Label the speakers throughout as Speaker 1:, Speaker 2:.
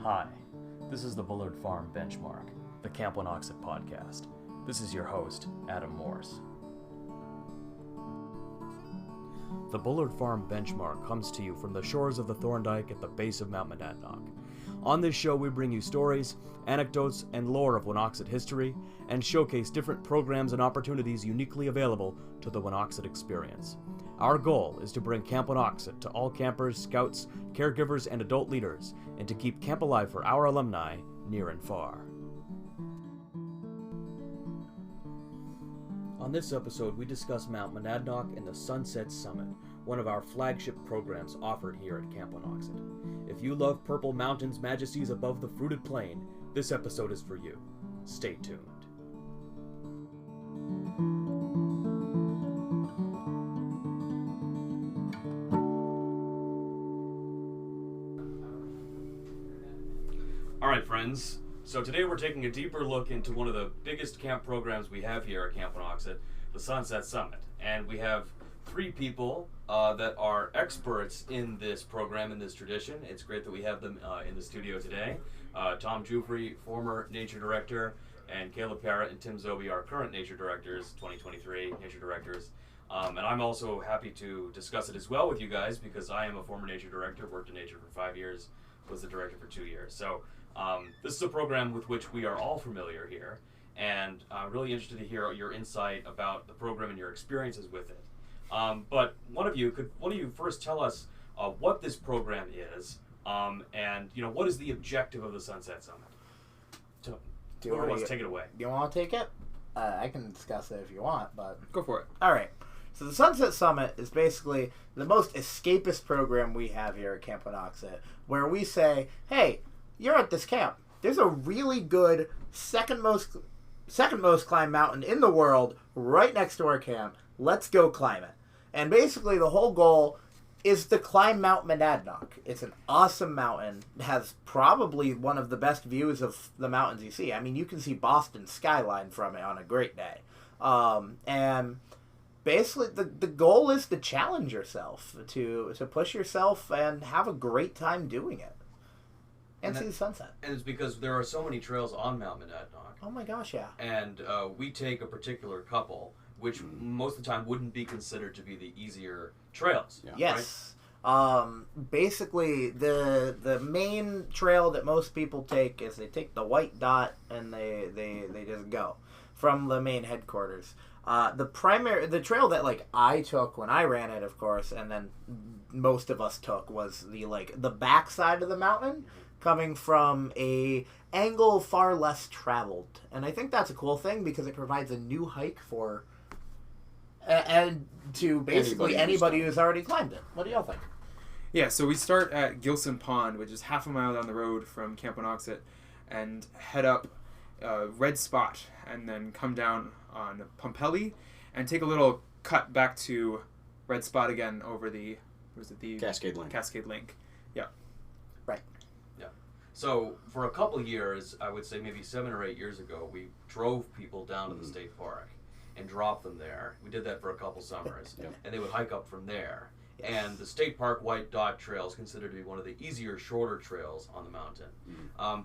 Speaker 1: Hi, this is the Bullard Farm Benchmark, the Camp Wanocksett podcast. This is your host, Adam Morse. The Bullard Farm Benchmark comes to you from the shores of the Thorndike at the base of Mount Monadnock. On this show, we bring you stories, anecdotes, and lore of Wanocksett history, and showcase different programs and opportunities uniquely available to the Wanocksett experience. Our goal is to bring Camp Wanocksett to all campers, scouts, caregivers, and adult leaders, and to keep camp alive for our alumni near and far. On this episode, we discuss Mount Monadnock and the Sunset Summit, one of our flagship programs offered here at Camp Wanocksett. If you love purple mountains, majesties above the fruited plain, this episode is for you. Stay tuned. All right, friends. So today we're taking a deeper look into one of the biggest camp programs we have here at Camp Wanocksett, the Sunset Summit. And we have three people that are experts in this program, in this tradition. It's great that we have them in the studio today. Tom Jufrey, former nature director, and Caleb Parrott and Tim Zobe, our current nature directors, 2023 nature directors. And I'm also happy to discuss it as well with you guys because I am a former nature director, worked in nature for 5 years, was the director for 2 years. So this is a program with which we are all familiar here, and I'm really interested to hear your insight about the program and your experiences with it. But one of you first tell us what this program is, and what is the objective of the Sunset Summit? So, whoever wants to take it away.
Speaker 2: You want to take it? I can discuss it if you want, but
Speaker 3: go for it.
Speaker 2: All right. So the Sunset Summit is basically the most escapist program we have here at Camp Wanocksett, where we say, hey, you're at this camp. There's a really good second most climbed mountain in the world right next to our camp. Let's go climb it. And basically the whole goal is to climb Mount Monadnock. It's an awesome mountain. It has probably one of the best views of the mountains you see. I mean, you can see Boston skyline from it on a great day. And basically the goal is to challenge yourself, to push yourself and have a great time doing it. And see the sunset.
Speaker 1: And it's because there are so many trails on Mount Monadnock.
Speaker 2: Oh my gosh, yeah.
Speaker 1: And we take a particular couple, which most of the time wouldn't be considered to be the easier trails.
Speaker 2: Yeah. Yes. Right? Basically, the main trail that most people take is they take the white dot and they just go from the main headquarters. The trail that I took when I ran it, of course, and then most of us took was the back side of the mountain, coming from a angle far less traveled. And I think that's a cool thing because it provides a new hike for and to basically anybody who's already climbed it. What do y'all think?
Speaker 3: Yeah, so we start at Gilson Pond, which is half a mile down the road from Camp Wanocksett, and head up Red Spot, and then come down on Pompelli, and take a little cut back to Red Spot again over the
Speaker 4: Cascade Link.
Speaker 3: Cascade Link. Yeah.
Speaker 2: Right.
Speaker 1: Yeah. So for a couple years, I would say maybe 7 or 8 years ago, we drove people down to the state park and dropped them there. We did that for a couple summers, and they would hike up from there. Yes. And the State Park White Dot Trail is considered to be one of the easier, shorter trails on the mountain.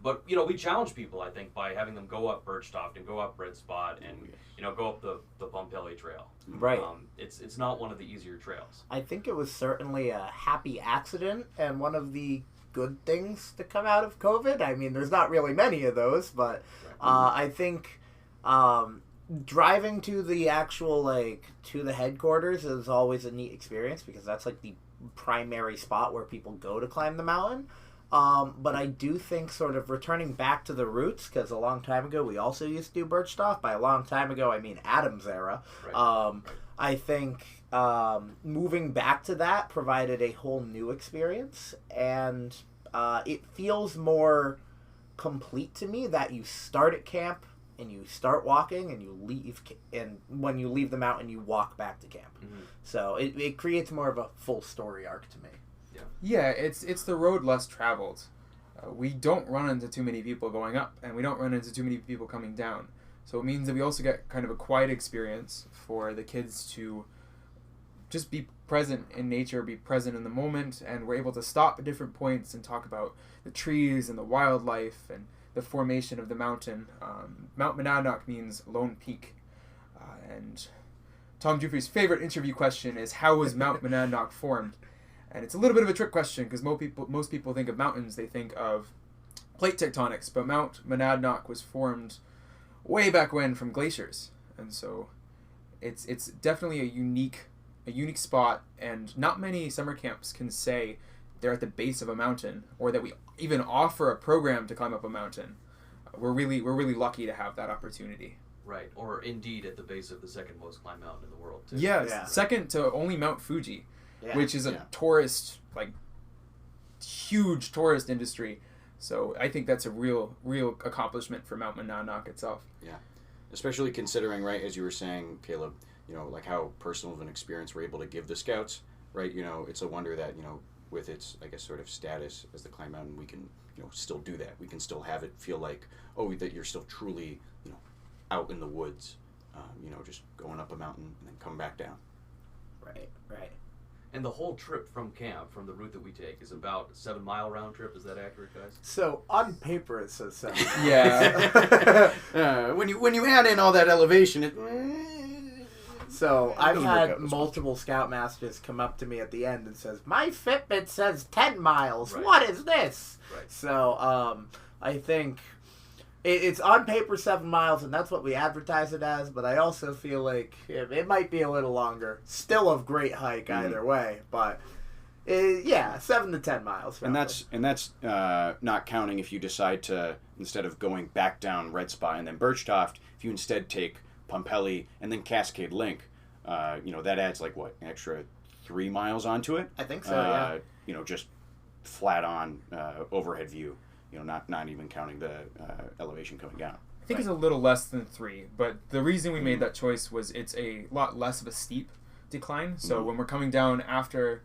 Speaker 1: But, we challenge people, I think, by having them go up Birchtoft and go up Red Spot and, go up the Pompelli Trail.
Speaker 2: Right.
Speaker 1: It's not one of the easier trails.
Speaker 2: I think it was certainly a happy accident and one of the good things to come out of COVID. I mean, there's not really many of those, but I think driving to the actual to the headquarters is always a neat experience because that's the primary spot where people go to climb the mountain. But I do think sort of returning back to the roots, because a long time ago we also used to do Birchtoft. By a long time ago I mean Adam's era. Right. I think moving back to that provided a whole new experience, and it feels more complete to me that you start at camp and you start walking and you leave, and when you leave the mountain you walk back to camp. So it creates more of a full story arc to me.
Speaker 3: Yeah, it's the road less traveled. We don't run into too many people going up, and we don't run into too many people coming down. So it means that we also get kind of a quiet experience for the kids to just be present in nature, be present in the moment, and we're able to stop at different points and talk about the trees and the wildlife and the formation of the mountain. Mount Monadnock means lone peak, and Tom Jufrey's favorite interview question is, how was Mount Monadnock formed? And it's a little bit of a trick question because most people think of mountains, they think of plate tectonics, but Mount Monadnock was formed way back when from glaciers, and so it's definitely a unique spot, and not many summer camps can say they're at the base of a mountain or that we even offer a program to climb up a mountain. We're really lucky to have that opportunity.
Speaker 1: Right, or indeed at the base of the second most climbed mountain in the world, too.
Speaker 3: Yeah. Second to only Mount Fuji, which is a tourist, huge tourist industry. So I think that's a real accomplishment for Mount Monadnock itself.
Speaker 4: Yeah, especially considering, right, as you were saying, Caleb, how personal of an experience we're able to give the Scouts, right? It's a wonder that, with its, I guess, sort of status as the climb mountain, we can, still do that. We can still have it feel like, that you're still truly, out in the woods, just going up a mountain and then come back down.
Speaker 2: Right.
Speaker 1: And the whole trip from camp, from the route that we take, is about a 7-mile round trip. Is that accurate, guys?
Speaker 2: So on paper it says 7 miles.
Speaker 3: Yeah.
Speaker 4: When you add in all that elevation,
Speaker 2: So I've had multiple Scoutmasters come up to me at the end and says, "My Fitbit says 10 miles.
Speaker 1: Right.
Speaker 2: What is this?"
Speaker 1: Right.
Speaker 2: So I think it's on paper 7 miles, and that's what we advertise it as. But I also feel like it might be a little longer. Still a great hike either way, but 7 to 10 miles.
Speaker 4: Roughly. And that's not counting if you decide to, instead of going back down Red Spot and then Birchtoft, if you instead take Pumpelly and then Cascade Link, that adds an extra 3 miles onto it.
Speaker 2: I think so.
Speaker 4: Just flat on overhead view. Not even counting the elevation coming down.
Speaker 3: I think it's a little less than 3, but the reason we made that choice was it's a lot less of a steep decline. So when we're coming down after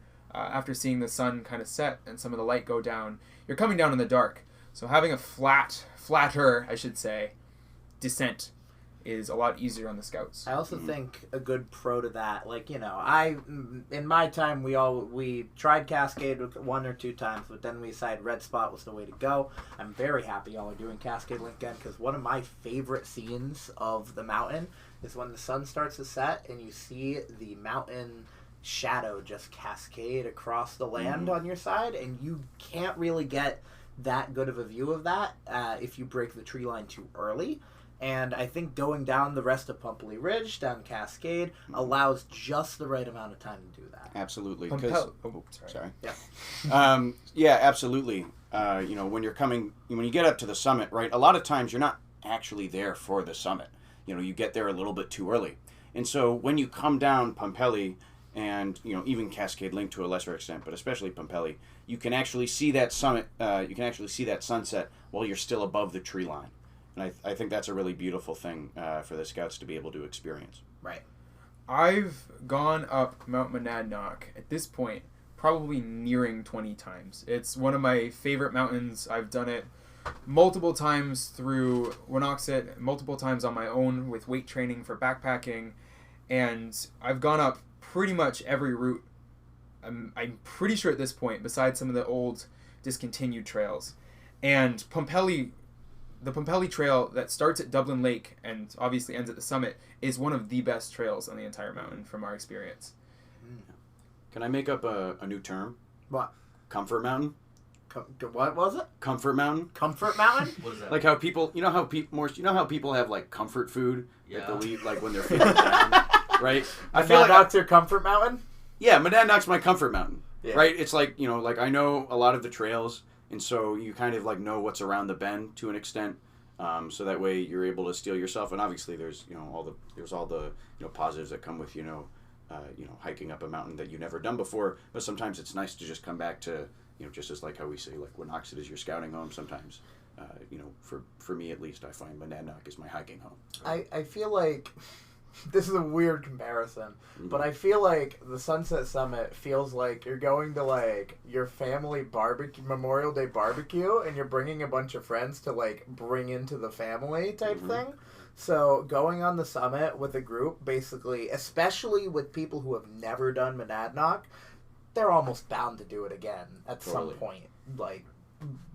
Speaker 3: seeing the sun kind of set and some of the light go down, you're coming down in the dark. So having a flatter, I should say, descent is a lot easier on the Scouts.
Speaker 2: I also think a good pro to that, in my time we tried Cascade 1 or 2 times, but then we decided Red Spot was the way to go. I'm very happy y'all are doing Cascade Link again, because one of my favorite scenes of the mountain is when the sun starts to set and you see the mountain shadow just cascade across the land on your side, and you can't really get that good of a view of that if you break the tree line too early. And I think going down the rest of Pumpelly Ridge, down Cascade, allows just the right amount of time to do that.
Speaker 4: Absolutely.
Speaker 3: Sorry.
Speaker 4: Yeah. Yeah, absolutely. When you get up to the summit, right, a lot of times you're not actually there for the summit. You get there a little bit too early. And so when you come down Pumpelly and, even Cascade Link to a lesser extent, but especially Pumpelly, you can actually see that summit, you can actually see that sunset while you're still above the tree line. And I think that's a really beautiful thing for the Scouts to be able to experience.
Speaker 2: Right.
Speaker 3: I've gone up Mount Monadnock at this point probably nearing 20 times. It's one of my favorite mountains. I've done it multiple times through Wanocksett, multiple times on my own with weight training for backpacking, and I've gone up pretty much every route. I'm pretty sure at this point, besides some of the old discontinued trails. And the Pumpelly Trail that starts at Dublin Lake and obviously ends at the summit is one of the best trails on the entire mountain from our experience.
Speaker 4: Can I make up a new term?
Speaker 2: What?
Speaker 4: Comfort Mountain?
Speaker 2: What was it?
Speaker 4: Comfort Mountain?
Speaker 2: Comfort Mountain?
Speaker 1: What is that?
Speaker 4: Like how people, how people have comfort food that they'll eat when they're feeling down, right?
Speaker 2: I feel like that's your Comfort Mountain?
Speaker 4: Yeah, Monadnock's my comfort mountain, right? It's I know a lot of the trails. And so you kind of know what's around the bend to an extent, so that way you're able to steel yourself. And obviously there's all the positives that come with hiking up a mountain that you've never done before. But sometimes it's nice to just come back to just as how we say Wanocksett is your scouting home. Sometimes for me at least, I find Monadnock is my hiking home.
Speaker 2: I feel like this is a weird comparison, but I feel like the Sunset Summit feels like you're going to your family barbecue, Memorial Day barbecue, and you're bringing a bunch of friends to bring into the family type thing. So going on the summit with a group, basically, especially with people who have never done Monadnock, they're almost bound to do it again at some point, like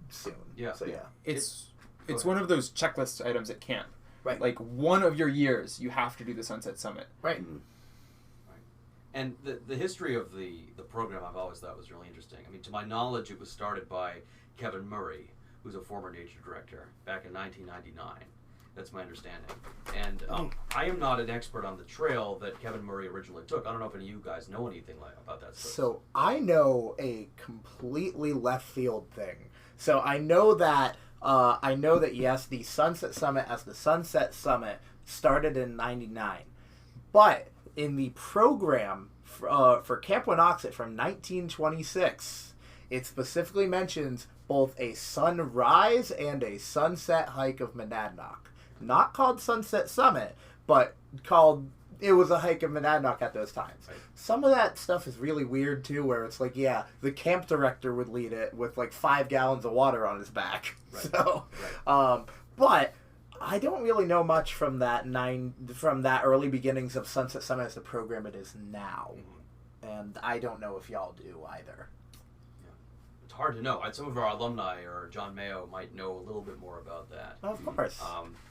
Speaker 2: soon.
Speaker 1: Yeah.
Speaker 2: So yeah,
Speaker 3: It's one of those checklist items at camp.
Speaker 2: Right.
Speaker 3: Like one of your years, you have to do the Sunset Summit.
Speaker 2: Right.
Speaker 4: Mhm.
Speaker 1: And the history of the program I've always thought was really interesting. I mean, to my knowledge, it was started by Kevin Murray, who's a former nature director, back in 1999. That's my understanding. And I am not an expert on the trail that Kevin Murray originally took. I don't know if any of you guys know anything about that stuff.
Speaker 2: So I know a completely left field thing. So I know that yes, the Sunset Summit as the Sunset Summit started in '99, but in the program for Camp Wanocksett from 1926, it specifically mentions both a sunrise and a sunset hike of Monadnock. Not called Sunset Summit, but it was a hike of Monadnock at those times.
Speaker 1: Right.
Speaker 2: Some of that stuff is really weird too, where it's like, yeah, the camp director would lead it with like 5 gallons of water on his back.
Speaker 1: Right.
Speaker 2: So, but I don't really know much from that early beginnings of Sunset Summit as the program it is now, and I don't know if y'all do either.
Speaker 1: It's hard to know. Some of our alumni or John Mayo might know a little bit more about that.
Speaker 2: Of course.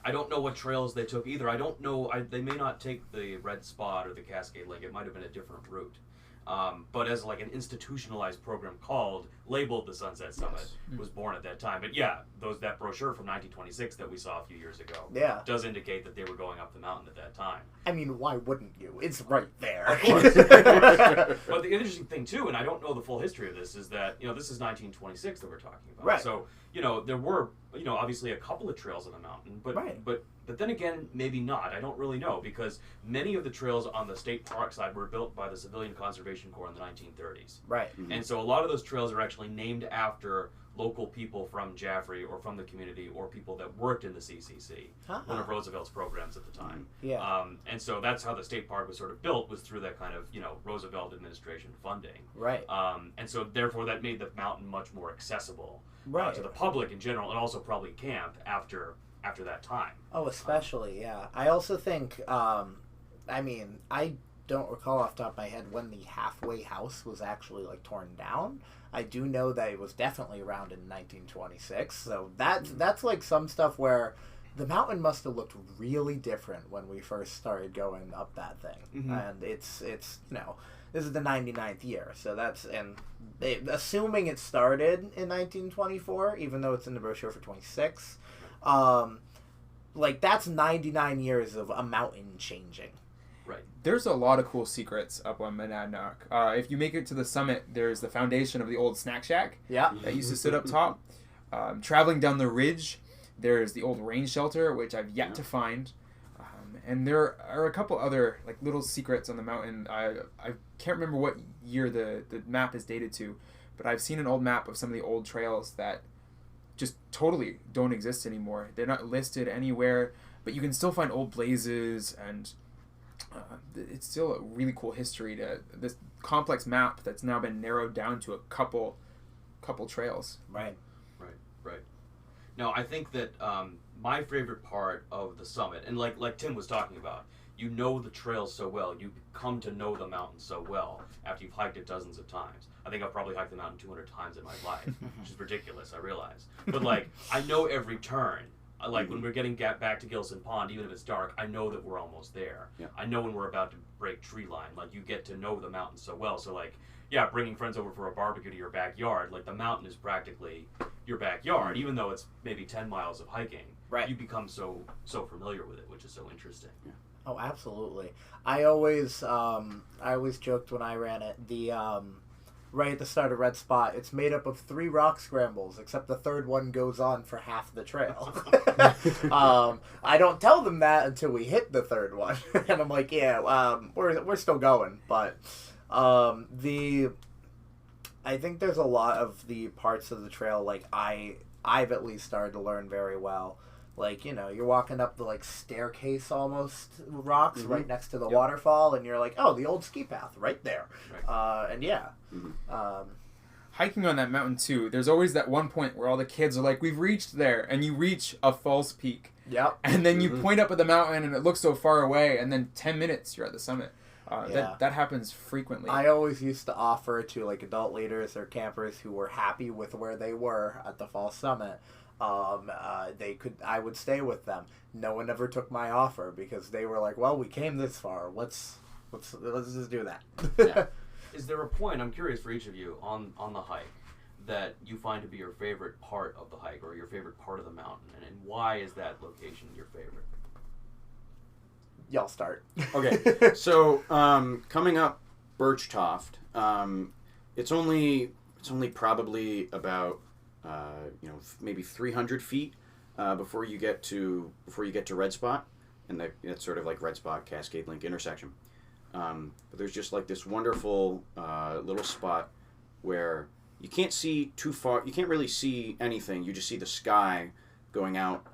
Speaker 1: I don't know what trails they took either. I don't know. They may not take the Red Spot or the Cascade Link. It might have been a different route. But as like an institutionalized program labeled the Sunset Summit, was born at that time. But yeah, that brochure from 1926 that we saw a few years ago does indicate that they were going up the mountain at that time.
Speaker 2: I mean, why wouldn't you? It's right there.
Speaker 1: Of course. But the interesting thing too, and I don't know the full history of this, is that this is 1926 that we're talking about.
Speaker 2: Right.
Speaker 1: So there were obviously a couple of trails on the mountain, but then again, maybe not. I don't really know, because many of the trails on the state park side were built by the Civilian Conservation Corps in the 1930s.
Speaker 2: Right.
Speaker 4: Mm-hmm.
Speaker 1: And so a lot of those trails are actually named after local people from Jaffrey or from the community, or people that worked in the CCC, one of Roosevelt's programs at the time.
Speaker 2: Yeah.
Speaker 1: And so that's how the state park was sort of built, was through that kind of Roosevelt administration funding.
Speaker 2: Right.
Speaker 1: And so therefore that made the mountain much more accessible to the public in general, and also probably camp after that time.
Speaker 2: Oh, especially, yeah. I also think, I don't recall off the top of my head when the halfway house was actually like torn down. I do know that it was definitely around in 1926. So that's like some stuff where the mountain must have looked really different when we first started going up that thing.
Speaker 1: Mm-hmm.
Speaker 2: And it's this is the 99th year. So assuming it started in 1924, even though it's in the brochure for 26, that's 99 years of a mountain changing.
Speaker 1: Right.
Speaker 3: There's a lot of cool secrets up on Monadnock. If you make it to the summit, there's the foundation of the old snack shack that used to sit up top. Traveling down the ridge, there's the old rain shelter, which I've yet to find. And there are a couple other little secrets on the mountain. I can't remember what year the map is dated to, but I've seen an old map of some of the old trails that just totally don't exist anymore. They're not listed anywhere, but you can still find old blazes, and it's still a really cool history to this complex map that's now been narrowed down to a couple trails.
Speaker 2: Right.
Speaker 1: Now, I think that my favorite part of the summit, and like Tim was talking about, the trails so well, you come to know the mountain so well after you've hiked it dozens of times. I think I've probably hiked the mountain 200 times in my life, which is ridiculous, I realize. But I know every turn. When we're getting back to Gilson Pond, even if it's dark, I know that we're almost there.
Speaker 4: Yeah.
Speaker 1: I know when we're about to break tree line. You get to know the mountain so well. So bringing friends over for a barbecue to your backyard, the mountain is practically your backyard, even though it's maybe 10 miles of hiking.
Speaker 2: Right.
Speaker 1: You become so familiar with it, which is so interesting.
Speaker 4: Yeah.
Speaker 2: Oh, absolutely. I always joked when I ran it, right at the start of Red Spot, it's made up of 3 rock scrambles, except the third one goes on for half the trail. I don't tell them that until we hit the third one. And I'm like, we're still going. But I think there's a lot of the parts of the trail, I've at least started to learn very well. You're walking up the staircase almost rocks right next to the waterfall, and you're like, oh, the old ski path right there.
Speaker 1: Right.
Speaker 2: And yeah.
Speaker 4: Mm-hmm.
Speaker 3: hiking on that mountain too, there's always that one point where all the kids are like, we've reached there, and you reach a false peak.
Speaker 2: Yep.
Speaker 3: And then you point up at the mountain and it looks so far away, and then 10 minutes you're at the summit. That happens frequently.
Speaker 2: I always used to offer to like adult leaders or campers who were happy with where they were at the fall summit. I would stay with them. No one ever took my offer because they were like, well, we came this far. Let's just do that.
Speaker 1: Yeah. Is there a point, I'm curious for each of you, on the hike that you find to be your favorite part of the hike or your favorite part of the mountain? And why is that location your favorite?
Speaker 2: Y'all start.
Speaker 4: Okay. So, coming up Birch Toft, it's only probably about, maybe 300 feet before you get to Red Spot, and that's sort of like Red Spot Cascade Link intersection. But there's just like this wonderful little spot where you can't see too far. You can't really see anything. You just see the sky going out,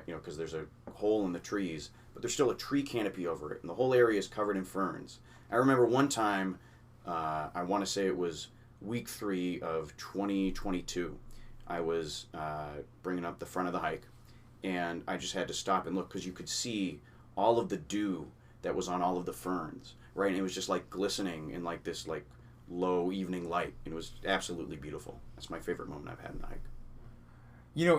Speaker 4: because there's a hole in the trees. But there's still a tree canopy over it, and the whole area is covered in ferns. I remember one time, I want to say it was week 3 of 2022. I was bringing up the front of the hike, and I just had to stop and look because you could see all of the dew that was on all of the ferns, right? And it was just like glistening in like this like low evening light, and it was absolutely beautiful. That's my favorite moment I've had in the hike.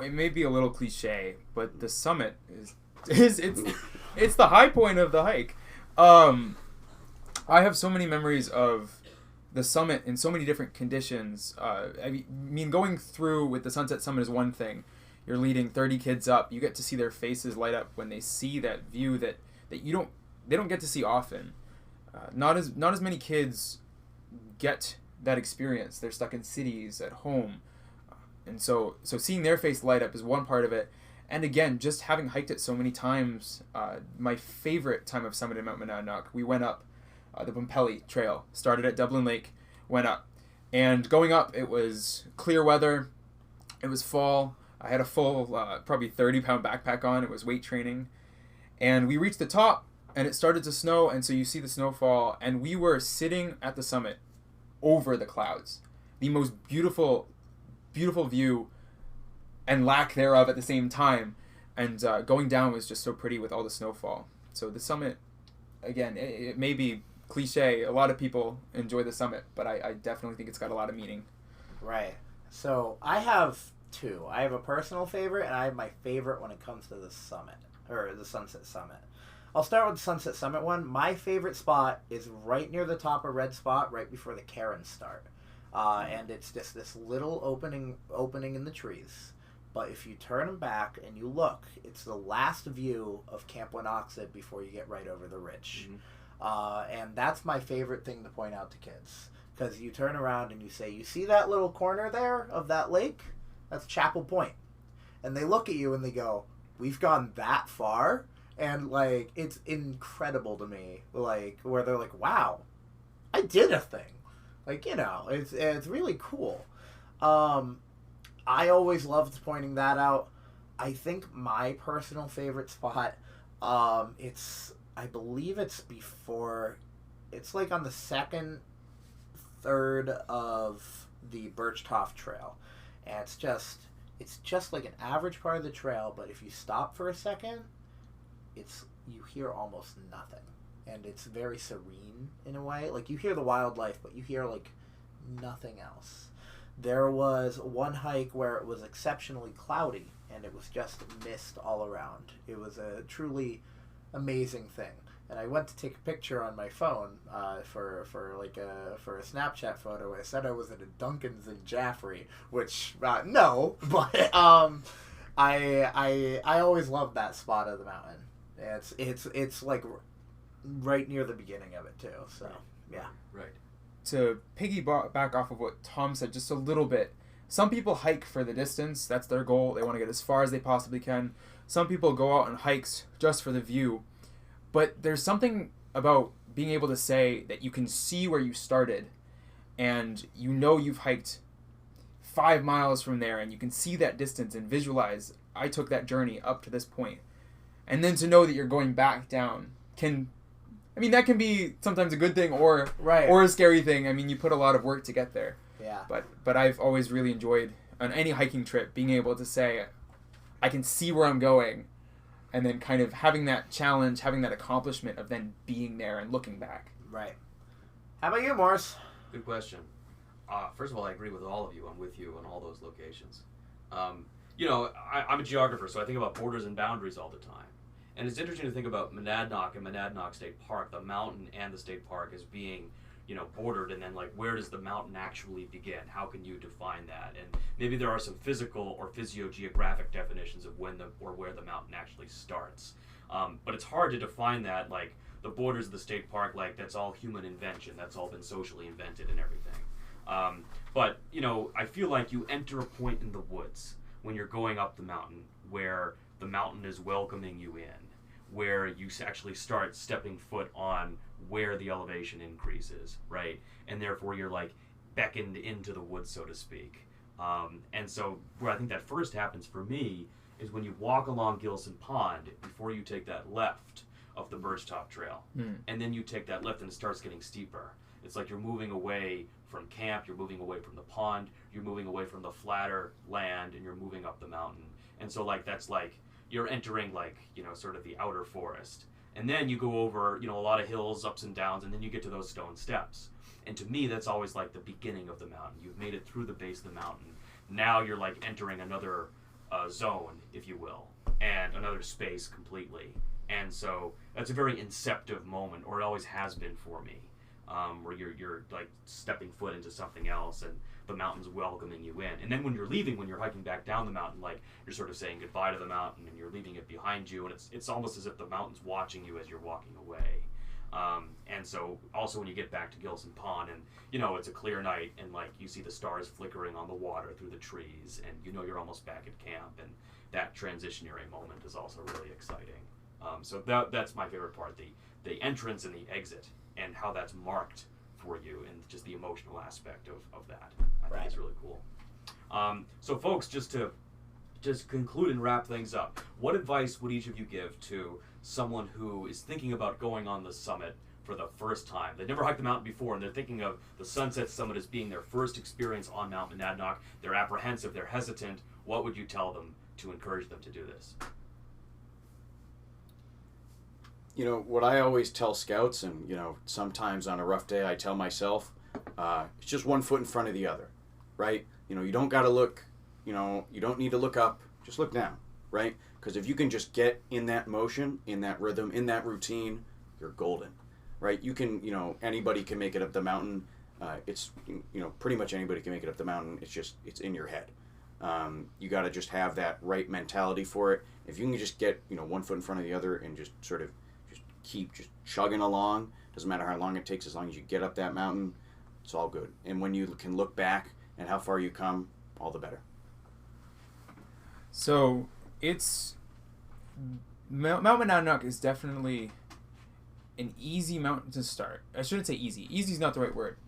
Speaker 3: It may be a little cliche, but the summit is it's the high point of the hike. I have so many memories of the summit in so many different conditions. I mean, going through with the Sunset Summit is one thing. You're leading 30 kids up. You get to see their faces light up when they see that view that they don't get to see often. Not as many kids get that experience. They're stuck in cities at home, and so seeing their face light up is one part of it. And again, just having hiked it so many times, my favorite time of summit in Mount Monadnock, we went up the Pumpelly Trail, started at Dublin Lake, went up. And going up, it was clear weather, it was fall, I had a full, probably 30-pound backpack on, it was weight training. And we reached the top, and it started to snow, and so you see the snowfall, and we were sitting at the summit over the clouds. The most beautiful, beautiful view and lack thereof at the same time, and going down was just so pretty with all the snowfall. So the summit, again, it may be cliche, a lot of people enjoy the summit, but I definitely think it's got a lot of meaning.
Speaker 2: Right. So I have two. I have a personal favorite, and I have my favorite when it comes to the summit, or the Sunset Summit. I'll start with the Sunset Summit one. My favorite spot is right near the top of Red Spot, right before the cairns start. And it's just this little opening in the trees. But if you turn them back and you look, it's the last view of Camp Wanocksett before you get right over the ridge. Mm-hmm. And that's my favorite thing to point out to kids. Because you turn around and you say, you see that little corner there of that lake? That's Chapel Point. And they look at you and they go, we've gone that far? And, like, it's incredible to me. Like, where they're like, wow, I did a thing. Like, you know, it's really cool. I always loved pointing that out. I think my personal favorite spot, I believe it's before, it's like on the second third of the Birch Toft Trail. And it's just like an average part of the trail, but if you stop for a second, you hear almost nothing. And it's very serene in a way. Like, you hear the wildlife, but you hear, like, nothing else. There was one hike where it was exceptionally cloudy, and it was just mist all around. It was a truly amazing thing. And I went to take a picture on my phone for a Snapchat photo. I said I was at a Dunkin's in Jaffrey, which no, but I always loved that spot of the mountain. It's like right near the beginning of it too. So yeah,
Speaker 1: right.
Speaker 3: To piggyback off of what Tom said just a little bit, some people hike for the distance. That's their goal. They want to get as far as they possibly can. Some people go out on hikes just for the view. But there's something about being able to say that you can see where you started, and you know you've hiked 5 miles from there, and you can see that distance and visualize, I took that journey up to this point. And then to know that you're going back down that can be sometimes a good thing or a scary thing. I mean, you put a lot of work to get there.
Speaker 2: Yeah.
Speaker 3: But I've always really enjoyed on any hiking trip being able to say, I can see where I'm going, and then kind of having that challenge, having that accomplishment of then being there and looking back.
Speaker 2: Right. How about you, Morris?
Speaker 1: Good question. First of all, I agree with all of you. I'm with you on all those locations. You know, I'm a geographer, so I think about borders and boundaries all the time. And it's interesting to think about Monadnock and Monadnock State Park, the mountain and the state park as being, you know, bordered, and then like where does the mountain actually begin? How can you define that? And maybe there are some physical or physiogeographic definitions of when or where the mountain actually starts. But it's hard to define that, like the borders of the state park, like that's all human invention. That's all been socially invented and everything. But, you know, I feel like you enter a point in the woods when you're going up the mountain where the mountain is welcoming you in, where you actually start stepping foot on where the elevation increases, right? And therefore you're like beckoned into the woods, so to speak. And so where I think that first happens for me is when you walk along Gilson Pond before you take that left of the Birch Top Trail. And then you take that left and it starts getting steeper. It's like you're moving away from camp, you're moving away from the pond, you're moving away from the flatter land, and you're moving up the mountain. And so like that's like you're entering like, you know, sort of the outer forest. And then you go over, you know, a lot of hills, ups and downs, and then you get to those stone steps. And to me, that's always like the beginning of the mountain. You've made it through the base of the mountain. Now you're like entering another zone, if you will, and another space completely. And so that's a very inceptive moment, or it always has been for me, where you're like stepping foot into something else and the mountain's welcoming you in. And then when you're leaving, when you're hiking back down the mountain, like you're sort of saying goodbye to the mountain and you're leaving it behind you, and it's almost as if the mountain's watching you as you're walking away. And so also when you get back to Gilson Pond and, you know, it's a clear night and like you see the stars flickering on the water through the trees and you know you're almost back at camp, and that transitionary moment is also really exciting. So that's my favorite part, the entrance and the exit and how that's marked for you and just the emotional aspect of that. I think it's really cool. So folks, just to conclude and wrap things up, what advice would each of you give to someone who is thinking about going on the summit for the first time? They've never hiked the mountain before and they're thinking of the Sunset Summit as being their first experience on Mount Monadnock. They're apprehensive, they're hesitant. What would you tell them to encourage them to do this?
Speaker 4: You know, what I always tell scouts, and, you know, sometimes on a rough day I tell myself, it's just one foot in front of the other, right? You know, you don't got to look, you know, you don't need to look up, just look down, right? Because if you can just get in that motion, in that rhythm, in that routine, you're golden, right? You can, you know, anybody can make it up the mountain. It's, you know, pretty much anybody can make it up the mountain. It's just, it's in your head. You got to just have that right mentality for it. If you can just get, you know, one foot in front of the other and just sort of keep just chugging along, doesn't matter how long it takes, as long as you get up that mountain, it's all good. And when you can look back and how far you come, all the better.
Speaker 3: So it's Mount Monadnock is definitely an easy mountain to start. I shouldn't say easy. Easy is not the right word.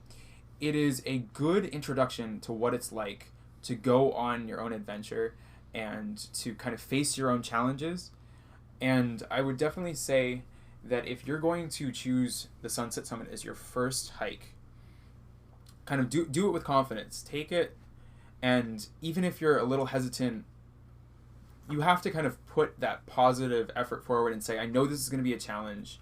Speaker 3: It is a good introduction to what it's like to go on your own adventure and to kind of face your own challenges. And I would definitely say that if you're going to choose the Sunset Summit as your first hike, kind of do it with confidence. Take it, and even if you're a little hesitant, you have to kind of put that positive effort forward and say, I know this is going to be a challenge,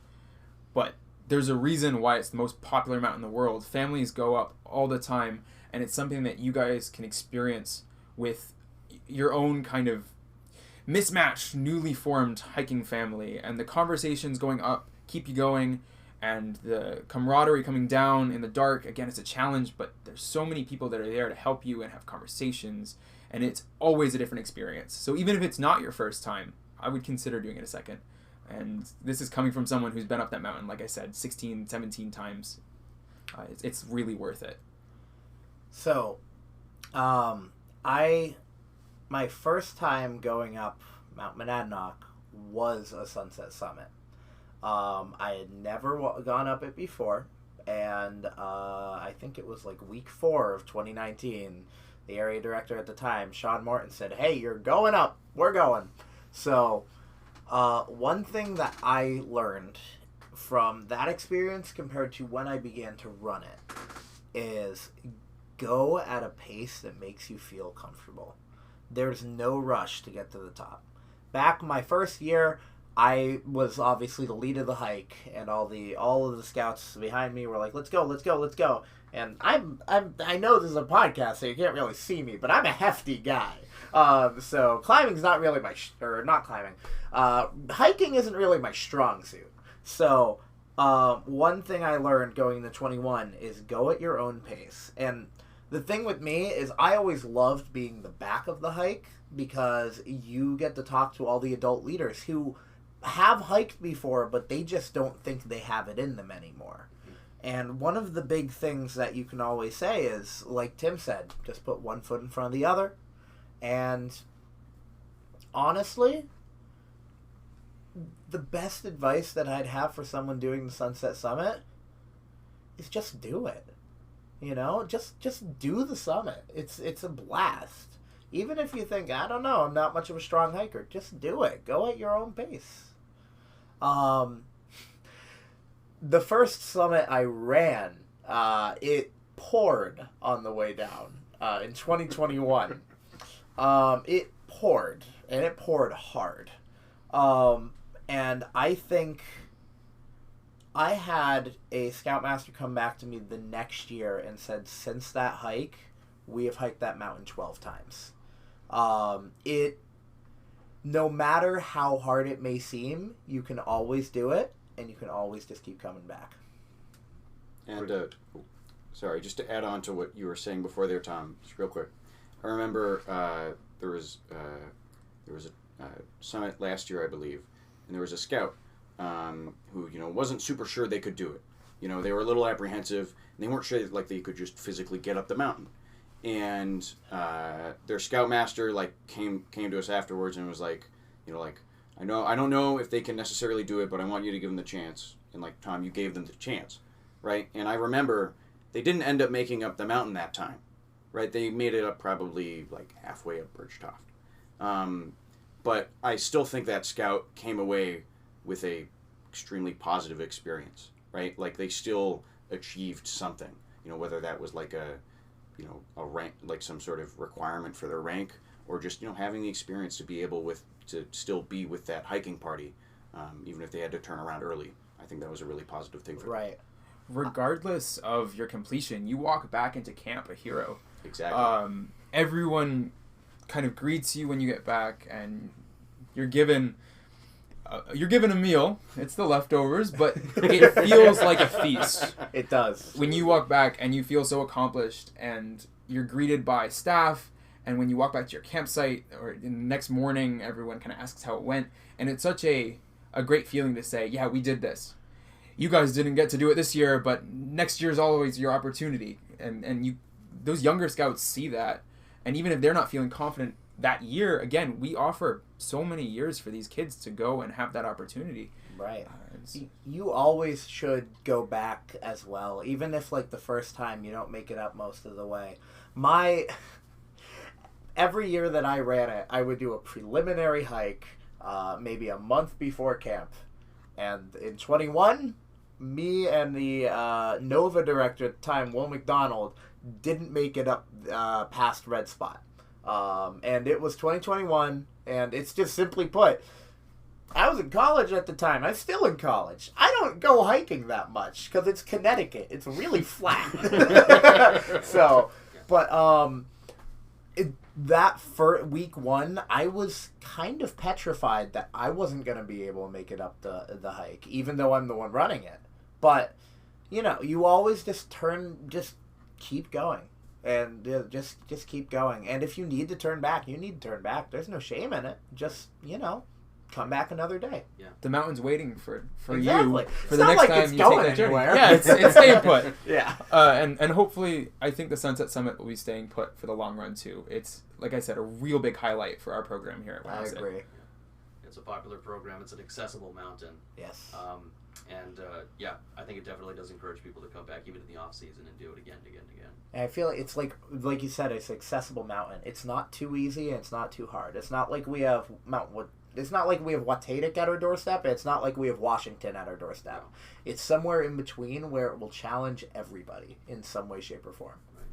Speaker 3: but there's a reason why it's the most popular mountain in the world. Families go up all the time, and it's something that you guys can experience with your own kind of mismatched, newly formed hiking family, and the conversations going up keep you going, and the camaraderie coming down in the dark, again, it's a challenge, but there's so many people that are there to help you and have conversations, and it's always a different experience. So even if it's not your first time, I would consider doing it a second. And this is coming from someone who's been up that mountain, like I said, 16, 17 times. It's really worth it.
Speaker 2: So, my first time going up Mount Monadnock was a Sunset Summit. I had never gone up it before, and I think it was like week 4 of 2019. The area director at the time, Sean Morton, said, "Hey, you're going up. We're going." So, one thing that I learned from that experience compared to when I began to run it is go at a pace that makes you feel comfortable. There's no rush to get to the top. Back my first year, I was obviously the lead of the hike, and all of the scouts behind me were like, "Let's go, let's go, let's go." And I know this is a podcast, so you can't really see me, but I'm a hefty guy. So climbing's not really hiking isn't really my strong suit. So one thing I learned going to 21 is go at your own pace. And the thing with me is I always loved being the back of the hike because you get to talk to all the adult leaders who have hiked before, but they just don't think they have it in them anymore. And one of the big things that you can always say is, like Tim said, just put one foot in front of the other. And honestly, the best advice that I'd have for someone doing the Sunset Summit is just do it. You know, just do the summit. It's a blast. Even if you think, I don't know, I'm not much of a strong hiker, just do it. Go at your own pace. The first summit I ran, it poured on the way down in 2021. It poured, and it poured hard. And I think I had a Scoutmaster come back to me the next year and said, since that hike, we have hiked that mountain 12 times. No matter how hard it may seem, you can always do it, and you can always just keep coming back.
Speaker 4: And, sorry, just to add on to what you were saying before there, Tom, just real quick. I remember there was a summit last year, I believe, and there was a scout who, wasn't super sure they could do it. They were a little apprehensive, and they weren't sure like they could just physically get up the mountain. And their scoutmaster came to us afterwards and was like, I don't know if they can necessarily do it, but I want you to give them the chance. And Tom, you gave them the chance, right? And I remember they didn't end up making up the mountain that time, right? They made it up probably halfway up Birchtopf. But I still think that scout came away with a extremely positive experience, right? They still achieved something, whether that was a rank, some sort of requirement for their rank, or just having the experience to be able to still be with that hiking party, even if they had to turn around early. I think that was a really positive thing for them.
Speaker 2: Right.
Speaker 3: Regardless of your completion, you walk back into camp a hero.
Speaker 4: Exactly.
Speaker 3: Everyone kind of greets you when you get back, and you're given a meal. It's the leftovers, but it feels like a feast.
Speaker 2: It does.
Speaker 3: When you walk back and you feel so accomplished, and you're greeted by staff, and when you walk back to your campsite, or in the next morning, everyone kind of asks how it went, and it's such a great feeling to say, yeah, we did this. You guys didn't get to do it this year, but next year is always your opportunity. And you, those younger scouts see that, and even if they're not feeling confident that year, again, we offer so many years for these kids to go and have that opportunity.
Speaker 2: Right. You always should go back as well, even if the first time you don't make it up most of the way. Every year that I ran it, I would do a preliminary hike, maybe a month before camp. And in 21, me and the Nova director at the time, Will McDonald, didn't make it up past Red Spot. And it was 2021, and it's just simply put, I was in college at the time. I'm still in college. I don't go hiking that much because it's Connecticut. It's really flat. That for week one, I was kind of petrified that I wasn't going to be able to make it up the hike, even though I'm the one running it. But, you always just keep going. And just keep going. And if you need to turn back, you need to turn back. There's no shame in it. Just, come back another day.
Speaker 3: Yeah. The mountain's waiting for
Speaker 2: exactly.
Speaker 3: you for the next time you take that journey.
Speaker 2: Anywhere.
Speaker 3: Yeah, it's staying put.
Speaker 2: Yeah.
Speaker 3: And hopefully, I think the Sunset Summit will be staying put for the long run too. It's, like I said, a real big highlight for our program here at Wanocksett.
Speaker 2: I agree.
Speaker 1: It's a popular program. It's an accessible mountain.
Speaker 2: Yes.
Speaker 1: I think it definitely does encourage people to come back even in the off season and do it again and again and again.
Speaker 2: And I feel it's like you said, it's an accessible mountain. It's not too easy and it's not too hard. It's not like we have It's not like we have Wataynic at our doorstep. It's not like we have Washington at our doorstep.
Speaker 1: No.
Speaker 2: It's somewhere in between where it will challenge everybody in some way, shape, or form.
Speaker 1: Right.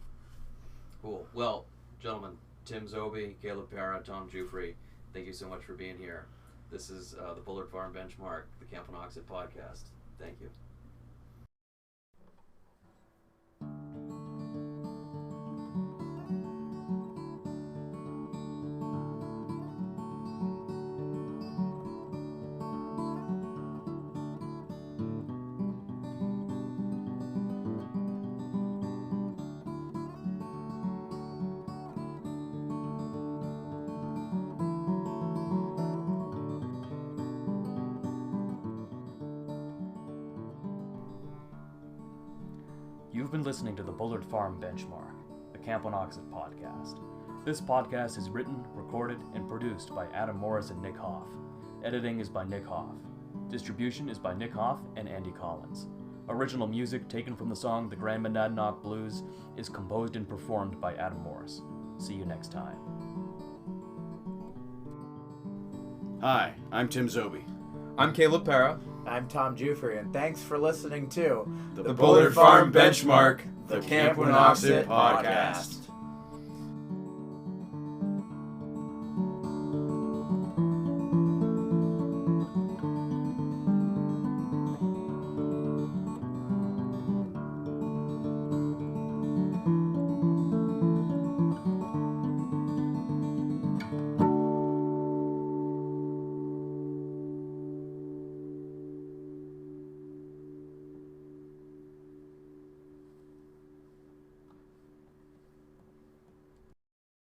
Speaker 1: Cool. Well, gentlemen, Tim Zobe, Caleb Parra, Tom Jufrey, thank you so much for being here. This is the Bullard Farm Benchmark, the Camp Wanocksett podcast. Thank you.
Speaker 5: You've been listening to the Bullard Farm Benchmark, the Camp Wanocksett podcast. This podcast is written, recorded, and produced by Adam Morris and Nick Hoff. Editing is by Nick Hoff. Distribution is by Nick Hoff and Andy Collins. Original music taken from the song The Grand Monadnock Blues is composed and performed by Adam Morris. See you next time.
Speaker 4: Hi, I'm Tim Zobe.
Speaker 3: I'm Caleb Parra.
Speaker 2: I'm Tom Jufrey, and thanks for listening to
Speaker 4: The Bullard Farm Benchmark, the Camp Wanocksett podcast.